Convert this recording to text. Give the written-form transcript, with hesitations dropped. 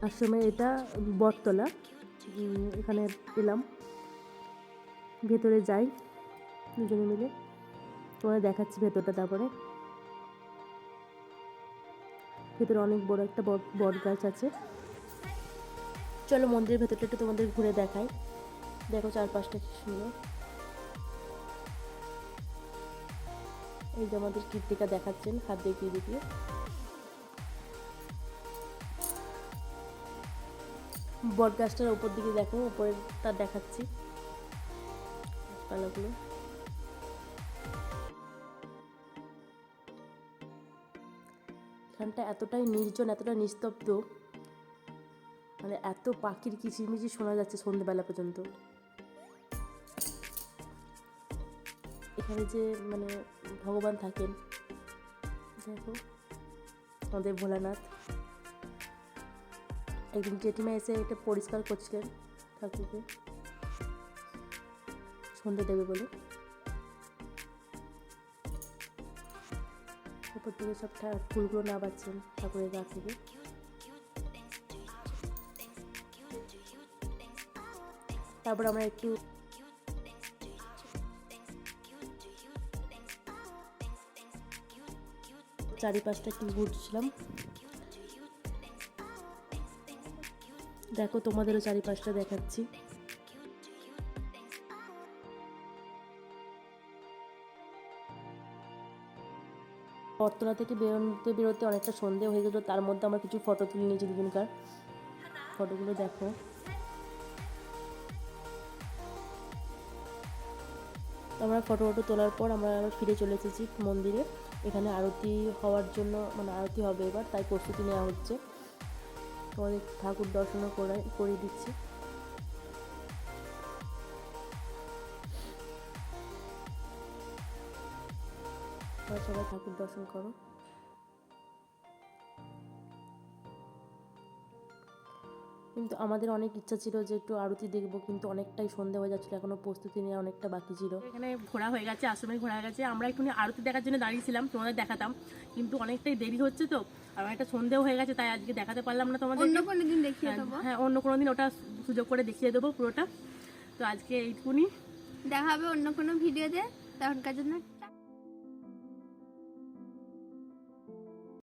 আশ্রমের এটা বটতলা। এখানে এলাম, ভেতরে যাই দুজনে মিলে, তোমাদের দেখাচ্ছি ভেতরটা। তারপরে ভেতরে অনেক বড় একটা বট গাছ আছে। চলো মন্দিরের ভেতরটা একটু তোমাদের ঘুরে দেখাই। দেখো চারপাশটা কি সুন্দর। এই যে আমাদের কীর্তিকা দেখাচ্ছেন হাত দেখিয়ে দেখিয়ে। বট গাছটার উপর দিকে দেখো, উপরে তার দেখাচ্ছি গাছপালাগুলো। এখানটা এতটাই নির্জন, এতটা নিস্তব্ধ, মানে এত পাখির কিচিরমিচির শোনা যাচ্ছে সন্ধ্যেবেলা পর্যন্ত। এখানে যে মানে ভগবান থাকেন, দেখো আমাদের ভোলানাথ। একদিন জেঠিমা এসে এটা পরিষ্কার করছিলেন ঠাকুরকে, সন্ধ্যে দেবে বলে। উপর থেকে সব ফুলগুলো নামাচ্ছেন ঠাকুরের গা থেকে। তারপর আমরা একটু চারিপাশটা একটু ঘুরছিলাম। দেখো তোমাদেরও চারিপাশটা দেখাচ্ছি। বটতলা থেকে বেরোতে অনেকটা সন্ধে হয়ে গেল। তার মধ্যে আমরা কিছু ফটো তুলে নিয়েছি দুজনকার। ফটোগুলো দেখো। আমরা ফটো তোলার পর আমরা আবার ফিরে চলে এসেছি মন্দিরে। এখানে আরতি হওয়ার জন্য, মানে আরতি হবে এবার, তাই প্রস্তুতি নেওয়া হচ্ছে। তোমাদের ঠাকুর দর্শনও করিয়ে দিচ্ছি। সবাই ঠাকুর দর্শন করো। কিন্তু আমাদের অনেক ইচ্ছা ছিল যে একটু আরতি দেখবো, কিন্তু অনেকটাই সন্ধে হয়ে যাচ্ছিলো, এখনো প্রস্তুতি নেওয়া অনেকটা বাকি ছিল। এখানে ঘোরা হয়ে গেছে, আশ্রমে ঘোরা হয়ে গেছে। আমরা একটু আরতি দেখার জন্য দাঁড়িয়েছিলাম, তোমাদের দেখাতাম, কিন্তু অনেকটাই দেরি হচ্ছে তো, আর একটা সন্ধেও হয়ে গেছে, তাই আজকে দেখাতে পারলাম না তোমাদের। অন্য কোনো দিন দেখিয়ে দেবো। হ্যাঁ, অন্য কোনো দিন ওটা সুযোগ করে দেখিয়ে দেবো পুরোটা। তো আজকে এইটুকুনি, দেখা হবে অন্য কোনো ভিডিওতে। তখনকার জন্য